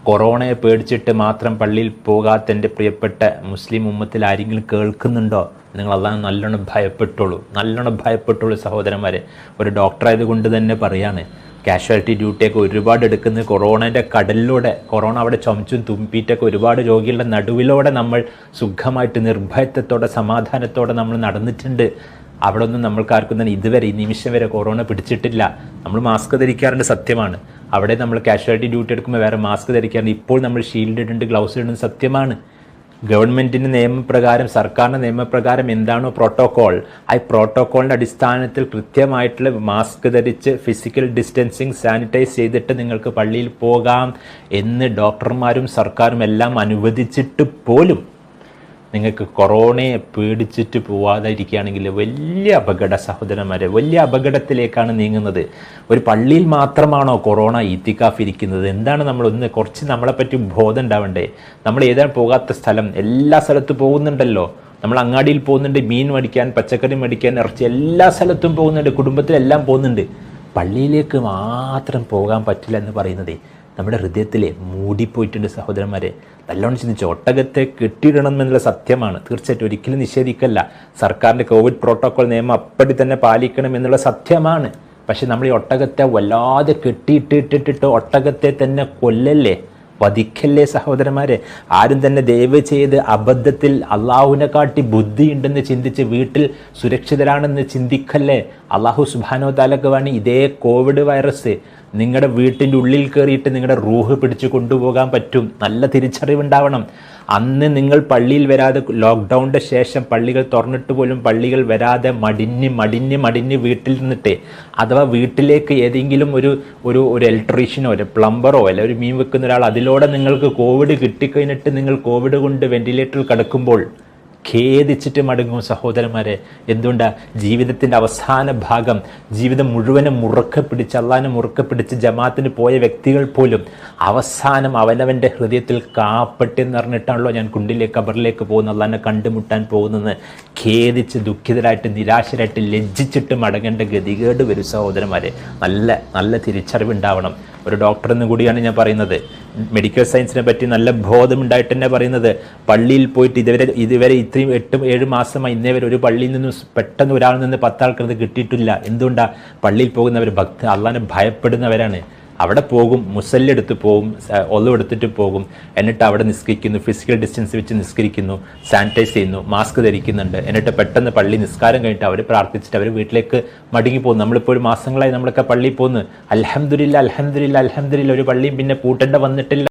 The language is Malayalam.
കൊറോണയെ പേടിച്ചിട്ട് മാത്രം പള്ളിയിൽ പോകാത്ത എൻ്റെ പ്രിയപ്പെട്ട മുസ്ലിം ഉമ്മത്തിൽ ആരെങ്കിലും കേൾക്കുന്നുണ്ടോ? നിങ്ങൾ അള്ളാഹ് നല്ലോണം ഭയപ്പെട്ടുള്ളൂ സഹോദരന്മാരെ. ഒരു ഡോക്ടറായതുകൊണ്ട് തന്നെ പറയാണ്, കാഷ്വാലിറ്റി ഡ്യൂട്ടിയൊക്കെ ഒരുപാട് എടുക്കുന്നത് കൊറോണേൻ്റെ കടലിലൂടെ, കൊറോണ അവിടെ ചുമച്ചും തുമ്പിയിട്ടൊക്കെ ഒരുപാട് രോഗികളുടെ നടുവിലൂടെ നമ്മൾ സുഖമായിട്ട് നിർഭയത്വത്തോടെ സമാധാനത്തോടെ നമ്മൾ നടന്നിട്ടുണ്ട്. അവിടെ ഒന്നും നമ്മൾക്കാർക്കും തന്നെ ഇതുവരെ ഈ നിമിഷം വരെ കൊറോണ പിടിച്ചിട്ടില്ല. നമ്മൾ മാസ്ക് ധരിക്കാറുണ്ട്, സത്യമാണ്. അവിടെ നമ്മൾ കാഷ്വാലിറ്റി ഡ്യൂട്ടി എടുക്കുമ്പോൾ വേറെ മാസ്ക് ധരിക്കാറുണ്ട്. ഇപ്പോൾ നമ്മൾ ഷീൽഡ് ഇടുന്നുണ്ട്, ഗ്ലൗസ് ഇടുന്നത് സത്യമാണ്. ഗവൺമെൻറ്റിൻ്റെ നിയമപ്രകാരം, സർക്കാരിൻ്റെ നിയമപ്രകാരം എന്താണോ പ്രോട്ടോക്കോൾ, ആ പ്രോട്ടോക്കോളിൻ്റെ അടിസ്ഥാനത്തിൽ കൃത്യമായിട്ടുള്ള മാസ്ക് ധരിച്ച് ഫിസിക്കൽ ഡിസ്റ്റൻസിങ് സാനിറ്റൈസ് ചെയ്തിട്ട് നിങ്ങൾക്ക് പള്ളിയിൽ പോകാം എന്ന് ഡോക്ടർമാരും സർക്കാരും എല്ലാം അനുവദിച്ചിട്ട് പോലും നിങ്ങൾക്ക് കൊറോണയെ പേടിച്ചിട്ട് പോവാതെ ഇരിക്കുകയാണെങ്കിൽ വലിയ സഹോദരന്മാരെ, വലിയ അപകടത്തിലേക്കാണ് നീങ്ങുന്നത്. ഒരു പള്ളിയിൽ മാത്രമാണോ കൊറോണ ഇത്തിക്കാഫ് ഇരിക്കുന്നത്? എന്താണ് നമ്മളൊന്ന് കുറച്ച് നമ്മളെപ്പറ്റി ബോധം ഉണ്ടാവണ്ടേ? നമ്മൾ ഏതാണ് പോകാത്ത സ്ഥലം? എല്ലാ സ്ഥലത്തും പോകുന്നുണ്ടല്ലോ. നമ്മൾ അങ്ങാടിയിൽ പോകുന്നുണ്ട്, മീൻ മേടിക്കാൻ, പച്ചക്കറി മേടിക്കാൻ, ഇറച്ചി, എല്ലാ സ്ഥലത്തും പോകുന്നുണ്ട്, കുടുംബത്തിലെല്ലാം പോകുന്നുണ്ട്. പള്ളിയിലേക്ക് മാത്രം പോകാൻ പറ്റില്ല എന്ന് പറയുന്നതേ നമ്മുടെ ഹൃദയത്തിലെ മൂടിപ്പോയിട്ടുണ്ട് സഹോദരന്മാരെ. നല്ലോണം ചിന്തിച്ചു. ഒട്ടകത്തെ കെട്ടിയിടണം എന്നുള്ള സത്യമാണ്, തീർച്ചയായിട്ടും ഒരിക്കലും നിഷേധിക്കല്ല. സർക്കാരിൻ്റെ കോവിഡ് പ്രോട്ടോക്കോൾ നിയമം അപ്പടി തന്നെ പാലിക്കണം എന്നുള്ള സത്യമാണ്. പക്ഷെ നമ്മൾ ഈ ഒട്ടകത്തെ വല്ലാതെ കെട്ടിയിട്ടിട്ടിട്ട് ഒട്ടകത്തെ തന്നെ കൊല്ലല്ലേ, വധിക്കല്ലേ സഹോദരന്മാരെ. ആരും തന്നെ ദയവ് ചെയ്ത് അബദ്ധത്തിൽ അള്ളാഹുവിനെ കാട്ടി ബുദ്ധിയുണ്ടെന്ന് ചിന്തിച്ച് വീട്ടിൽ സുരക്ഷിതരാണെന്ന് ചിന്തിക്കല്ലേ. അള്ളാഹു സുബ്ഹാനഹു തആലക്ക് വേണ്ടി ഇതേ കോവിഡ് വൈറസ് നിങ്ങളുടെ വീട്ടിൻ്റെ ഉള്ളിൽ കയറിയിട്ട് നിങ്ങളുടെ റൂഹ് പിടിച്ച് കൊണ്ടുപോകാൻ പറ്റും. നല്ല തിരിച്ചറിവുണ്ടാവണം. അന്ന് നിങ്ങൾ പള്ളിയിൽ വരാതെ, ലോക്ക്ഡൗണിൻ്റെ ശേഷം പള്ളികൾ തുറന്നിട്ട് പോലും പള്ളികൾ വരാതെ മടിഞ്ഞ് വീട്ടിൽ നിന്നിട്ട്, അഥവാ വീട്ടിലേക്ക് ഏതെങ്കിലും ഒരു ഇലക്ട്രീഷ്യനോ ഒരു പ്ലംബറോ അല്ല ഒരു മീൻ വെക്കുന്ന ഒരാൾ അതിലൂടെ നിങ്ങൾക്ക് കോവിഡ് കിട്ടിക്കഴിഞ്ഞിട്ട് നിങ്ങൾ കോവിഡ് കൊണ്ട് വെന്റിലേറ്ററിൽ കിടക്കുമ്പോൾ ഖേദിച്ചിട്ട് മടങ്ങും സഹോദരന്മാരെ. എന്തുകൊണ്ടാ? ജീവിതത്തിൻ്റെ അവസാന ഭാഗം, ജീവിതം മുഴുവനും മുറുക്കെ പിടിച്ച്, അള്ളാഹിനെ മുറുക്കെ പിടിച്ച് ജമാഅത്തിന് പോയ വ്യക്തികൾ പോലും അവസാനം അവനവൻ്റെ ഹൃദയത്തിൽ കാപ്പട്ടെന്ന് പറഞ്ഞിട്ടാണല്ലോ ഞാൻ കുണ്ടിലേക്ക് ഖബറിലേക്ക് പോകുന്ന, അള്ളാഹിനെ കണ്ടുമുട്ടാൻ പോകുന്നത്. ഖേദിച്ച് ദുഃഖിതരായിട്ട് നിരാശരായിട്ട് ലജ്ജിച്ചിട്ട് മടങ്ങേണ്ട ഗതികേട് വരും സഹോദരന്മാരെ. നല്ല തിരിച്ചറിവുണ്ടാവണം. ഒരു ഡോക്ടറെന്ന് കൂടിയാണ് ഞാൻ പറയുന്നത്. മെഡിക്കൽ സയൻസിനെ പറ്റി നല്ല ബോധമുണ്ടായിട്ട് തന്നെ പറയുന്നത്, പള്ളിയിൽ പോയിട്ട് ഇതുവരെ ഇത്രയും 8-7 മാസമായി ഇന്നേ വരെ ഒരു പള്ളിയിൽ നിന്നും പെട്ടെന്ന് ഒരാളിൽ നിന്ന് 10 ആൾക്കത് കിട്ടിയിട്ടില്ല. എന്തുകൊണ്ടാണ്? പള്ളിയിൽ പോകുന്നവർ അള്ളാഹിനെ ഭയപ്പെടുന്നവരാണ്. അവിടെ പോകും, മുസല്ലെടുത്ത് പോകും, ഒളിവെടുത്തിട്ട് പോകും, എന്നിട്ട് അവിടെ നിസ്കരിക്കുന്നു, ഫിസിക്കൽ ഡിസ്റ്റൻസ് വെച്ച് നിസ്കരിക്കുന്നു, സാനിറ്റൈസ് ചെയ്യുന്നു, മാസ്ക് ധരിക്കുന്നുണ്ട്. എന്നിട്ട് പെട്ടെന്ന് പള്ളി നിസ്കാരം കഴിഞ്ഞിട്ട് അവർ പ്രാർത്ഥിച്ചിട്ട് അവർ വീട്ടിലേക്ക് മടങ്ങി പോകുന്നു. നമ്മളിപ്പോൾ ഒരു മാസങ്ങളായി നമ്മളൊക്കെ പള്ളിയിൽ പോകുന്നു. അൽഹംദുലില്ലാ ഒരു പള്ളിയും പിന്നെ പൂട്ടേണ്ട വന്നിട്ടില്ല.